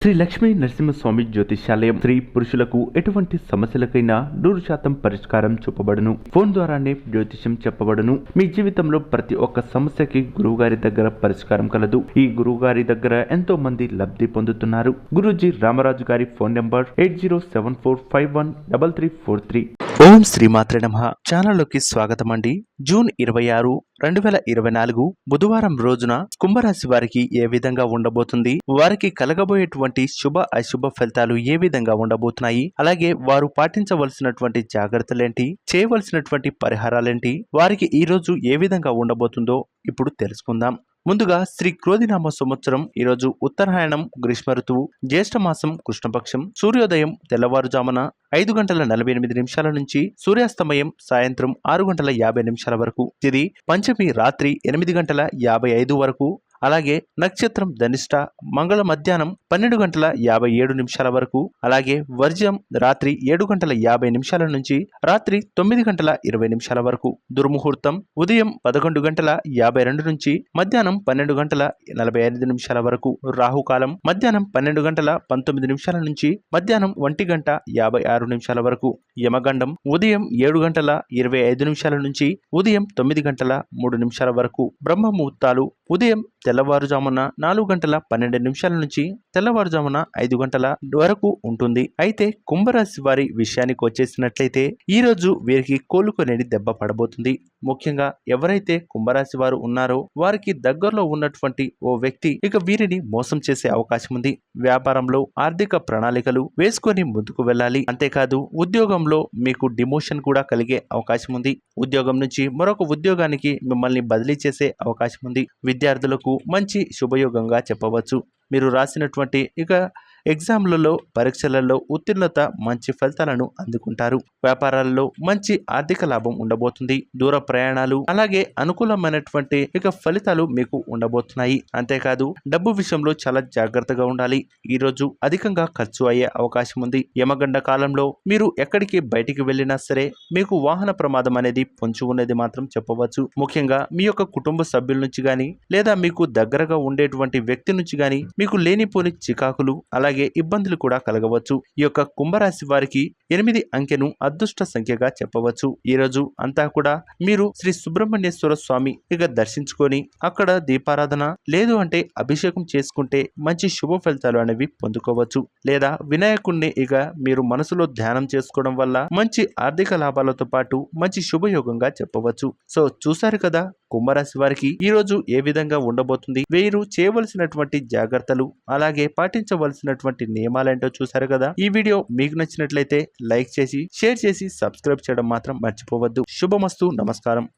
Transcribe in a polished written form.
శ్రీ లక్ష్మీ నరసింహస్వామి జ్యోతిష్యాలయం స్త్రీ పురుషులకు ఎటువంటి సమస్యలకైనా 100% పరిష్కారం చూపబడును. ఫోన్ ద్వారానే జ్యోతిష్యం చెప్పబడును. మీ జీవితంలో ప్రతి ఒక్క సమస్యకి గురువుగారి దగ్గర పరిష్కారం కలదు. ఈ గురువుగారి దగ్గర ఎంతో మంది లబ్ధి పొందుతున్నారు. గురూజీ రామరాజు గారి ఫోన్ నంబర్ 8074513343. ఓం శ్రీమాత్రే నమః. ఛానల్లోకి స్వాగతం అండి. జూన్ 26, 2024 బుధవారం రోజున కుంభరాశి వారికి ఏ విధంగా ఉండబోతుంది, వారికి కలగబోయేటువంటి శుభ అశుభ ఫలితాలు ఏ విధంగా ఉండబోతున్నాయి, అలాగే వారు పాటించవలసినటువంటి జాగ్రత్తలేంటి, చేయవలసినటువంటి పరిహారాలేంటి, వారికి ఈ రోజు ఏ విధంగా ఉండబోతుందో ఇప్పుడు తెలుసుకుందాం. ముందుగా శ్రీ క్రోధినామ సంవత్సరం ఈరోజు ఉత్తరాయణం గ్రీష్మ ఋతువు, జ్యేష్ఠ మాసం కృష్ణపక్షం, సూర్యోదయం తెల్లవారుజామున 5:48 నుంచి సూర్యాస్తమయం సాయంత్రం 6:50 వరకు, తిది పంచమి రాత్రి 8:55 వరకు, అలాగే నక్షత్రం ధనిష్ట మంగళ మధ్యాహ్నం 12:57 వరకు, అలాగే వర్జ్యం రాత్రి 7:50 నుంచి రాత్రి 9:20 వరకు, దుర్ముహూర్తం ఉదయం 11:52 నుంచి మధ్యాహ్నం 12:45 వరకు, రాహుకాలం మధ్యాహ్నం 12:19 నుంచి మధ్యాహ్నం 1:56 వరకు, యమగండం ఉదయం 7:25 నుంచి ఉదయం 9:03 వరకు, బ్రహ్మ ముహూర్తాలు ఉదయం తెల్లవారుజామున 4:12 నుంచి తెల్లవారుజామున 5 గంటల వరకు ఉంటుంది. అయితే కుంభరాశి వారి విషయానికి వచ్చేసినట్లయితే ఈ రోజు వీరికి కోలుకొనేది దెబ్బ పడబోతుంది. ముఖ్యంగా ఎవరైతే కుంభరాశి వారు ఉన్నారో వారికి దగ్గరలో ఉన్నటువంటి ఓ వ్యక్తి ఇక వీరిని మోసం చేసే అవకాశం ఉంది. వ్యాపారంలో ఆర్థిక ప్రణాళికలు వేసుకొని ముందుకు వెళ్ళాలి. అంతేకాదు ఉద్యోగంలో మీకు డిమోషన్ కూడా కలిగే అవకాశం ఉంది. ఉద్యోగం నుంచి మరొక ఉద్యోగానికి మిమ్మల్ని బదిలీ చేసే అవకాశం ఉంది. విద్యార్థులకు మంచి శుభయోగంగా చెప్పవచ్చు. మీరు రాసినటువంటి ఎగ్జామ్లలో పరీక్షలలో ఉత్తీర్ణత మంచి ఫలితాలను అందుకుంటారు. వ్యాపారాలలో మంచి ఆర్థిక లాభం ఉండబోతుంది. దూర ప్రయాణాలు అలాగే అనుకూలమైనటువంటి ఫలితాలు మీకు ఉండబోతున్నాయి. అంతేకాదు డబ్బు విషయంలో చాలా జాగ్రత్తగా ఉండాలి. ఈ రోజు అధికంగా ఖర్చు అయ్యే అవకాశం ఉంది. యమగండ కాలంలో మీరు ఎక్కడికి బయటికి వెళ్ళినా సరే మీకు వాహన ప్రమాదం అనేది పొంచి ఉన్నది మాత్రం చెప్పవచ్చు. ముఖ్యంగా మీ యొక్క కుటుంబ సభ్యుల నుంచి గాని లేదా మీకు దగ్గరగా ఉండేటువంటి వ్యక్తి నుంచి గాని మీకు లేనిపోని చికాకులు అలాగే ఇబ్బందులు కూడా కలగవచ్చు. ఈ యొక్క కుంభరాశి వారికి 8 అంకెను అదృష్ట సంఖ్యగా చెప్పవచ్చు. ఈ రోజు అంతా కూడా మీరు శ్రీ సుబ్రహ్మణ్యేశ్వర స్వామి దర్శించుకొని అక్కడ దీపారాధన లేదు అంటే అభిషేకం చేసుకుంటే మంచి శుభ ఫలితాలు అనేవి పొందుకోవచ్చు. లేదా వినాయకుడిని మీరు మనసులో ధ్యానం చేసుకోవడం వల్ల మంచి ఆర్థిక లాభాలతో పాటు మంచి శుభయోగంగా చెప్పవచ్చు. సో చూసారు కదా కుంభరాశి వారికి ఈ రోజు ఏ విధంగా ఉండబోతుంది, వీరు చేయవలసినటువంటి జాగ్రత్తలు అలాగే పాటించవలసినటువంటి నియమాలేంటో చూసారు కదా. ఈ వీడియో మీకు నచ్చినట్లయితే లైక్ చేసి షేర్ చేసి సబ్స్క్రైబ్ చేయడం మాత్రం మర్చిపోవద్దు. శుభమస్తు. నమస్కారం.